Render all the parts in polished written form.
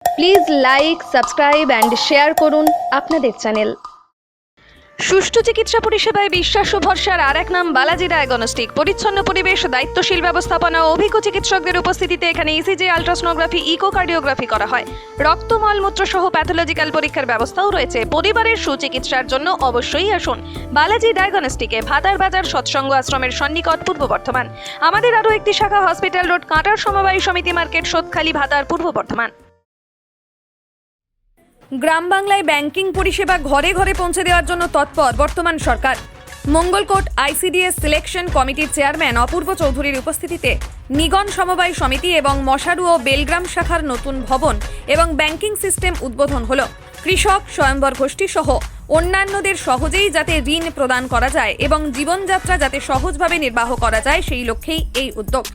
Please like, subscribe and share করুন আপনাদের channel. সুষ্ঠু চিকিৎসা পরিষেবায় বিশ্বাস ও ভরসার আর এক নাম বালাজি ডায়াগনস্টিক। পরিচ্ছন্ন পরিবেশ, দায়িত্বশীল ব্যবস্থাপনা ও অভিজ্ঞ চিকিৎসকদের উপস্থিতিতে এখানে ইসিজি, আলট্রাসোনোগ্রাফি, ইকোকার্ডিওগ্রাফি করা হয়। রক্ত, মলমূত্র সহ প্যাথোলজিক্যাল পরীক্ষার ব্যবস্থাও রয়েছে। পরিবারের সুচিকিৎসার জন্য অবশ্যই আসুন বালাজি ডায়াগনস্টিকে, ভাতার বাজার সৎসঙ্গ আশ্রমের সন্নিকট, পূর্ব বর্ধমান। আমাদের আরও একটি শাখা হসপিটাল রোড, কাঁটার সমবায় সমিতি মার্কেট, সোদখালি, ভাতার, পূর্ব বর্ধমান। গ্রাম বাংলায় ব্যাংকিং পরিষেবা ঘরে ঘরে পৌঁছে দেওয়ার জন্য তৎপর বর্তমান সরকার। মঙ্গলকোট আইসিডিএস সিলেকশন কমিটির চেয়ারম্যান অপূর্ব চৌধুরীর উপস্থিতিতে নিগন সমবায় সমিতি এবং মশারু ও বেলগ্রাম শাখার নতুন ভবন এবং ব্যাংকিং সিস্টেম উদ্বোধন হল। কৃষক, স্বয়ম্বর গোষ্ঠী সহ অন্যান্যদের সহজেই যাতে ঋণ প্রদান করা যায় এবং জীবনযাত্রা যাতে সহজভাবে নির্বাহ করা যায়, সেই লক্ষ্যেই এই উদ্যোগ।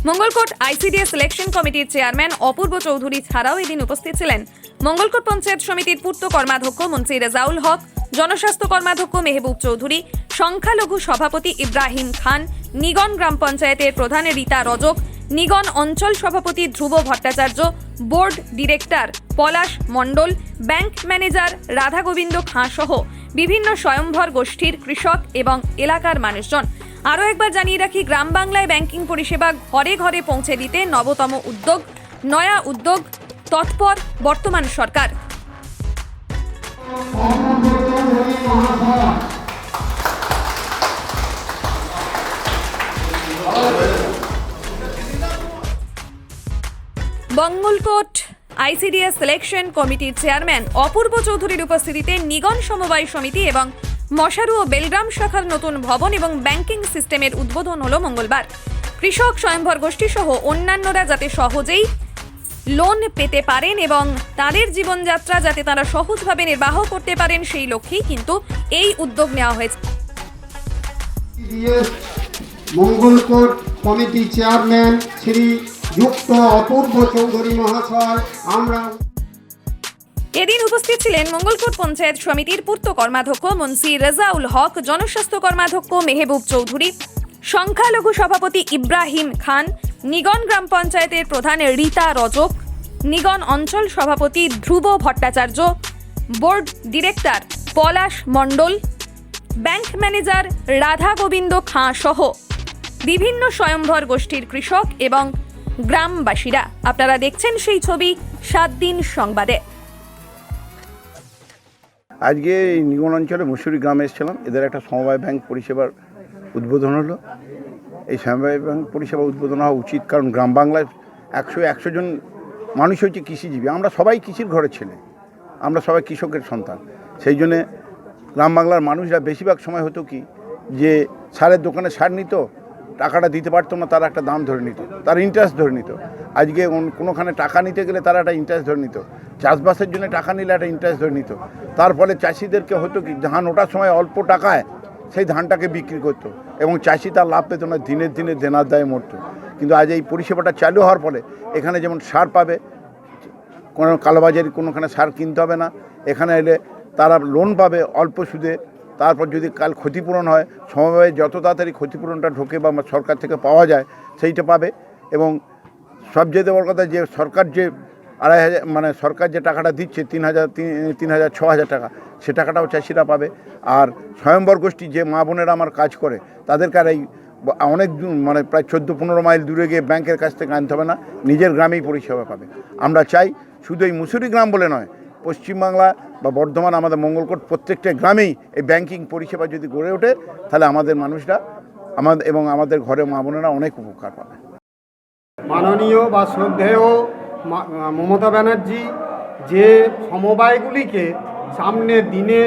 মঙ্গলকোট আইসিডিএস সিলেকশন কমিটির চেয়ারম্যান অপূর্ব চৌধুরী ছাড়াও এদিন উপস্থিত ছিলেন মঙ্গলকোট পঞ্চায়েত সমিতির পূর্ত কর্মাধ্যক্ষ মন্ত্রী রেজাউল হক, জনস্বাস্থ্য কর্মাধ্যক্ষ মেহবুব চৌধুরী, সংখ্যালঘু সভাপতি ইব্রাহিম খান, নিগন গ্রাম পঞ্চায়েতের প্রধান রীতা রজক, নিগন অঞ্চল সভাপতি ধ্রুব ভট্টাচার্য, বোর্ড ডিরেক্টর পলাশ মণ্ডল, ব্যাংক ম্যানেজার রাধা গোবিন্দ খাঁ সহ বিভিন্ন স্বয়ম্ভর গোষ্ঠীর কৃষক এবং এলাকার মানুষজন। আরও একবার জানিয়ে রাখি, গ্রাম বাংলায় ব্যাংকিং পরিষেবা ঘরে ঘরে পৌঁছে দিতে নবতম উদ্যোগ, নয়া উদ্যোগ, তৎপর বর্তমান সরকার। মঙ্গলকোট আইসিডিএস সিলেকশন কমিটির চেয়ারম্যান অপূর্ব চৌধুরীর উপস্থিতিতে নিগন সমবায় সমিতি এবং মশারু ও বেলগ্রাম শাখার নতুন ভবন এবং ব্যাংকিং সিস্টেমের উদ্বোধন হলো মঙ্গলবার। কৃষক, স্বয়ম্ভর গোষ্ঠী সহ অন্যান্যরা যাতে সহজেই লোন পেতে পারেন এবং তাদের জীবনযাত্রা যাতে তারা সহজভাবে নির্বাহ করতে পারেন, সেই লক্ষ্যেই কিন্তু এই উদ্যোগ নেওয়া হয়েছে। মঙ্গলকোট কমিটি চেয়ারম্যান শ্রী যুক্ত অপূর্ব চৌধুরী মহাশয়, আমরা এদিন উপস্থিত ছিলেন মঙ্গলকোট পঞ্চায়েত সমিতির পূর্ত কর্মাধ্যক্ষ মন্ত্রী রেজাউল হক, জনস্বাস্থ্য কর্মাধ্যক্ষ মেহবুব চৌধুরী, সংখ্যালঘু সভাপতি ইব্রাহিম খান, নিগন গ্রাম পঞ্চায়েতের প্রধান রীতা রজক, নিগন অঞ্চল সভাপতি ধ্রুব ভট্টাচার্য, বোর্ড ডিরেক্টর পলাশ মণ্ডল, ব্যাংক ম্যানেজার রাধা গোবিন্দ খাঁ সহ বিভিন্ন স্বয়ম্ভর গোষ্ঠীর কৃষক এবং গ্রামবাসীরা। আপনারা দেখছেন সেই ছবি 7 দিন সংবাদে। আজকে এই নিগন অঞ্চলে মুসুরি গ্রামে এসেছিলাম। এদের একটা সমবায় ব্যাংক পরিষেবার উদ্বোধন হলো। এই সমবায় ব্যাংক পরিষেবা উদ্বোধন হওয়া উচিত, কারণ গ্রাম বাংলায় 100 জন মানুষ হচ্ছে কৃষিজীবী। আমরা সবাই কৃষির ঘরের ছেলে, আমরা সবাই কৃষকের সন্তান। সেই জন্যে গ্রাম বাংলার মানুষরা বেশিরভাগ সময় হতো কি, যে সারের দোকানে সার নিত, টাকাটা দিতে পারতো না, তারা একটা দাম ধরে নিত, তার ইন্টারেস্ট ধরে নিত। আজকে কোনোখানে টাকা নিতে গেলে তারা একটা ইন্টারেস্ট ধরে নিত, চাষবাসের জন্য টাকা নিলে একটা ইন্টারেস্ট ধরে নিত। তার ফলে চাষিদেরকে হতো কি, ধান ওঠার সময় অল্প টাকায় সেই ধানটাকে বিক্রি করতো এবং চাষি তার লাভ পেত না, দিনে দিনে দেনার দায়ে মরতো। কিন্তু আজ এই পরিষেবাটা চালু হওয়ার ফলে এখানে যেমন সার পাবে, কোনো কালোবাজারি কোনোখানে সার কিনতে হবে না, এখানে এলে তারা লোন পাবে অল্প সুদে। তারপর যদি কাল ক্ষতিপূরণ হয়, সমবায়ে যত তাড়াতাড়ি ক্ষতিপূরণটা ঢোকে বা সরকার থেকে পাওয়া যায় সেইটা পাবে। এবং সবচেয়ে বড় কথা, যে সরকার যে 2,500 মানে সরকার যে টাকাটা দিচ্ছে 3,000 6,000 টাকা, সে টাকাটাও চাষিরা পাবে। আর স্বয়ম্বর গোষ্ঠী যে মা বোনেরা আমার কাজ করে, তাদেরকে আর এই অনেক মানে প্রায় 14-15 মাইল দূরে গিয়ে ব্যাংকের কাছ থেকে আনতে হবে না, নিজের গ্রামেই পরিষেবা পাবে। আমরা চাই শুধু এই মুসুরি গ্রাম বলে নয়, পশ্চিমবাংলা বা বর্ধমান, আমাদের মঙ্গলকোট প্রত্যেকটা গ্রামেই এই ব্যাংকিং পরিষেবা যদি গড়ে ওঠে, তাহলে আমাদের মানুষরা এবং আমাদের ঘরে মা বোনেরা অনেক উপকার পাবে। মাননীয় বা শ্রদ্ধেয় মমতা ব্যানার্জি যে সমবায়গুলিকে সামনের দিনে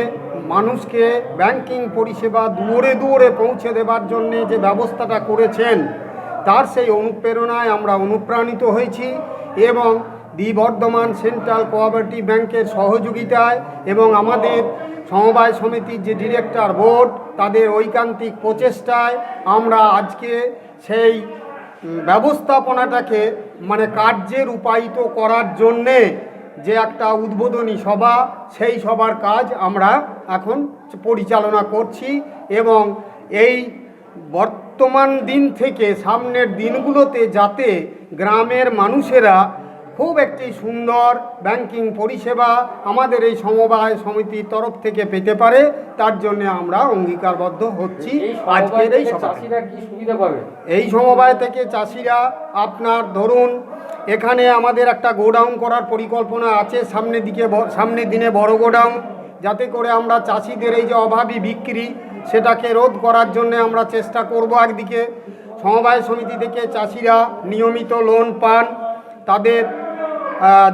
মানুষকে ব্যাংকিং পরিষেবা দুয়ারে দুয়ারে পৌঁছে দেবার জন্যে যে ব্যবস্থাটা করেছেন, তার সেই অনুপ্রেরণায় আমরা অনুপ্রাণিত হয়েছি এবং বর্ধমান সেন্ট্রাল কোঅপারেটিভ ব্যাংকের সহযোগিতায় এবং আমাদের সমবায় সমিতির যে ডিরেক্টর বোর্ড, তাদের ঐকান্তিক প্রচেষ্টায় আমরা আজকে সেই ব্যবস্থাপনাটাকে মানে কার্যে রূপায়িত করার জন্যে যে একটা উদ্বোধনী সভা, সেই সভার কাজ আমরা এখন পরিচালনা করছি এবং এই বর্তমান দিন থেকে সামনের দিনগুলোতে যাতে গ্রামের মানুষেরা খুব একটি সুন্দর ব্যাংকিং পরিষেবা আমাদের এই সমবায় সমিতির তরফ থেকে পেতে পারে, তার জন্য আমরা অঙ্গীকারবদ্ধ হচ্ছি। আজকের এই চাষিরা কি সুবিধা পাবে? এই সমবায় থেকে চাষিরা আপনার ধরুন এখানে আমাদের একটা গোডাউন করার পরিকল্পনা আছে, সামনের দিনে বড় গোডাউন, যাতে করে আমরা চাষিদের এই যে অভাবী বিক্রি সেটাকে রোধ করার জন্য আমরা চেষ্টা করব। একদিকে সমবায় সমিতি থেকে চাষিরা নিয়মিত লোন পান, তাদের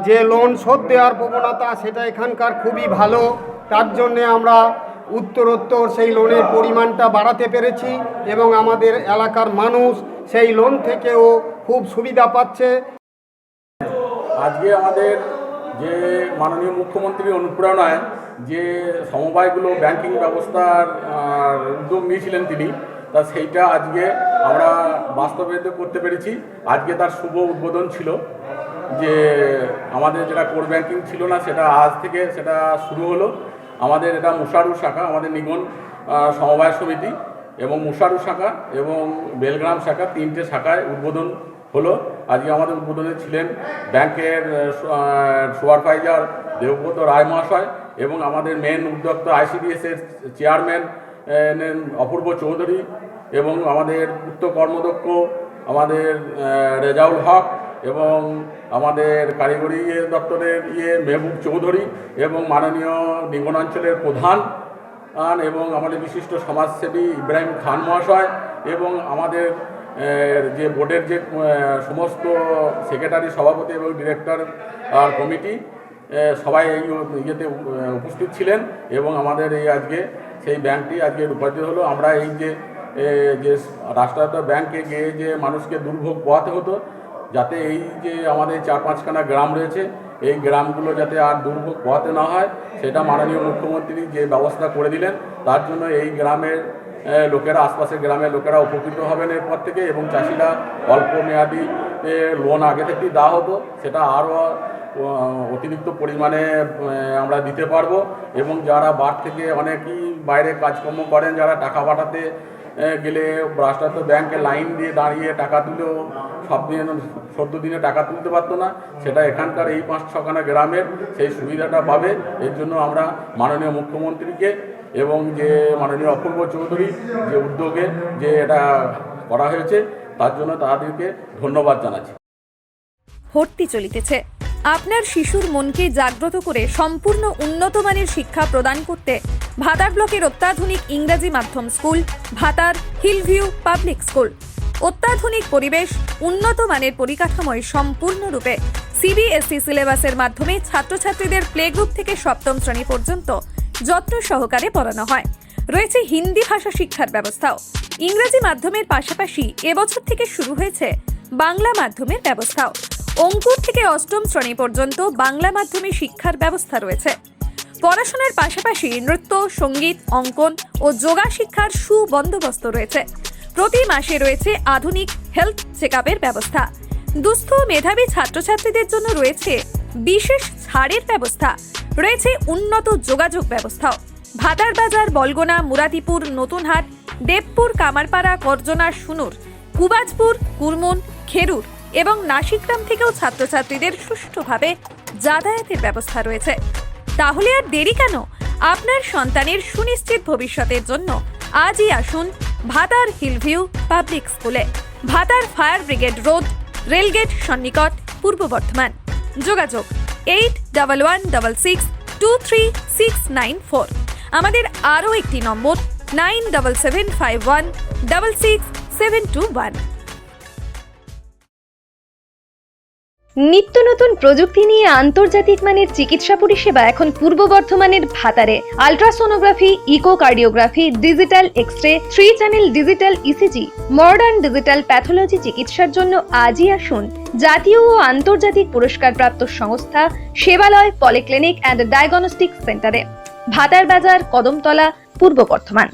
যে লোন শোধ দেওয়ার প্রবণতা সেটা এখানকার খুবই ভালো, তার জন্যে আমরা উত্তরোত্তর সেই লোনের পরিমাণটা বাড়াতে পেরেছি এবং আমাদের এলাকার মানুষ সেই লোন থেকেও খুব সুবিধা পাচ্ছে। আজকে আমাদের যে মাননীয় মুখ্যমন্ত্রীর অনুপ্রেরণায় যে সমবায়গুলো ব্যাংকিং ব্যবস্থার উদ্যোগ নিয়েছিলেন তিনি, তা সেইটা আজকে আমরা বাস্তবায়িত করতে পেরেছি। আজকে তার শুভ উদ্বোধন ছিল। যে আমাদের যেটা কোর ব্যাংকিং ছিল না, সেটা আজ থেকে সেটা শুরু হলো। আমাদের এটা মুশারু শাখা, আমাদের নিগন সমবায় সমিতি এবং মুশারু শাখা এবং বেলগ্রাম শাখা, 3টে শাখায় উদ্বোধন হলো। আজকে আমাদের উদ্বোধনে ছিলেন ব্যাংকের সুপারভাইজার দেবব্রত রায় মহাশয় এবং আমাদের মেন উদ্যোক্তা ICDS-এর চেয়ারম্যান অপূর্ব চৌধুরী এবং আমাদের পূর্ত কর্মদক্ষ আমাদের রেজাউল হক এবং আমাদের কারিগরি দপ্তরের মেহবুব চৌধুরী এবং মাননীয় নিগমাঞ্চলের প্রধান এবং আমাদের বিশিষ্ট সমাজসেবী ইব্রাহিম খান মহাশয় এবং আমাদের যে বোর্ডের যে সমস্ত সেক্রেটারি, সভাপতি এবং ডিরেক্টর আর কমিটি সবাই এই ইয়েতে উপস্থিত ছিলেন এবং আমাদের এই আজকে সেই ব্যাংকটি আজকে রূপায়িত হলো। আমরা এই যে রাষ্ট্রায়ত্ত ব্যাংকে গিয়ে যে মানুষকে দুর্ভোগ পোহাতে হতো, যাতে এই যে আমাদের 4-5খানা গ্রাম রয়েছে, এই গ্রামগুলো যাতে আর দুর্ভোগ পোহাতে না হয়, সেটা মাননীয় মুখ্যমন্ত্রী যে ব্যবস্থা করে দিলেন, তার জন্য এই গ্রামের লোকেরা, আশপাশের গ্রামের লোকেরা উপকৃত হবেন এরপর থেকে এবং চাষিরা অল্প মেয়াদি লোন আগে থেকেই দেওয়া হতো, সেটা আরও অতিরিক্ত পরিমাণে আমরা দিতে পারবো এবং যারা বার থেকে অনেকেই বাইরে কাজকর্ম করেন, যারা টাকা পাঠাতে গেলে রাষ্ট্রায়ত্ত ব্যাংকে লাইন দিয়ে দাঁড়িয়ে টাকা তুলেও সব দিন 14 দিনে টাকা তুলতে পারতো না, সেটা এখানকার এই 5-6খানা গ্রামের সেই সুবিধাটা পাবে। এর জন্য আমরা মাননীয় মুখ্যমন্ত্রীকে এবং যে মাননীয় অপূর্ব চৌধুরী যে উদ্যোগে যে এটা করা হয়েছে, তার জন্য তাদেরকে ধন্যবাদ জানাচ্ছি। ভর্তি চলিতেছে। আপনার শিশুর মনকে জাগ্রত করে সম্পূর্ণ উন্নত মানের শিক্ষা প্রদান করতে ভাতার ব্লকের অত্যাধুনিক ইংরেজি মাধ্যম স্কুল ভাতার হিলভিউ পাবলিক স্কুল। অত্যাধুনিক পরিবেশ, উন্নত মানের পরিকাঠামোয় সম্পূর্ণরূপে CBSE সিলেবাসের মাধ্যমে ছাত্রছাত্রীদের প্লে গ্রুপ থেকে 7ম শ্রেণী পর্যন্ত যত্ন সহকারে পড়ানো হয়। রয়েছে হিন্দি ভাষা শিক্ষার ব্যবস্থাও। ইংরেজি মাধ্যমের পাশাপাশি এবছর থেকে শুরু হয়েছে বাংলা মাধ্যমের ব্যবস্থাও। অঙ্কুর থেকে 8ম শ্রেণী পর্যন্ত বাংলা মাধ্যমে শিক্ষার ব্যবস্থা রয়েছে। পড়াশোনার পাশাপাশি নৃত্য, সঙ্গীত, অঙ্কন ও যোগা শিক্ষার সুবন্দোবস্ত রয়েছে। প্রতি মাসে রয়েছে আধুনিক হেলথ চেকআপের ব্যবস্থা। দুস্থ মেধাবী ছাত্রছাত্রীদের জন্য রয়েছে বিশেষ ছাড়ের ব্যবস্থা। রয়েছে উন্নত যোগাযোগ ব্যবস্থাও। ভাতার বাজার, বলগোনা, মুরাদিপুর, নতুনহাট, দেবপুর, কামারপাড়া, করজনা, সুনুর, কুবাজপুর, কুরমুন, খেরুর এবং নাসিকগ্রাম থেকেও ছাত্রছাত্রীদের সুষ্ঠুভাবে যাতায়াতের ব্যবস্থা রয়েছে। তাহলে আর দেরি কেন? আপনার সন্তানের সুনিশ্চিত ভবিষ্যতের জন্য আজই আসুন ভাতার হিলভিউ পাবলিক স্কুলে। ভাতার ফায়ার ব্রিগেড রোড, রেলগেট সন্নিকট, পূর্ব বর্ধমান। যোগাযোগ 8166236694। আমাদের আরও একটি নম্বর 9775166721। নিত্য নতুন প্রযুক্তি নিয়ে আন্তর্জাতিক মানের চিকিৎসা পরিষেবা এখন পূর্ব বর্ধমানের ভাতারে। Ultrasonography, echocardiography, digital x-ray, 3 channel digital ECG, modern digital pathology চিকিৎসার জন্য আজই আসুন জাতীয় ও আন্তর্জাতিক পুরস্কারপ্রাপ্ত সংস্থা সেবালয় পলিক্লিনিক অ্যান্ড ডায়াগনস্টিক সেন্টারে, ভাতার বাজার, কদমতলা, পূর্ব বর্ধমান।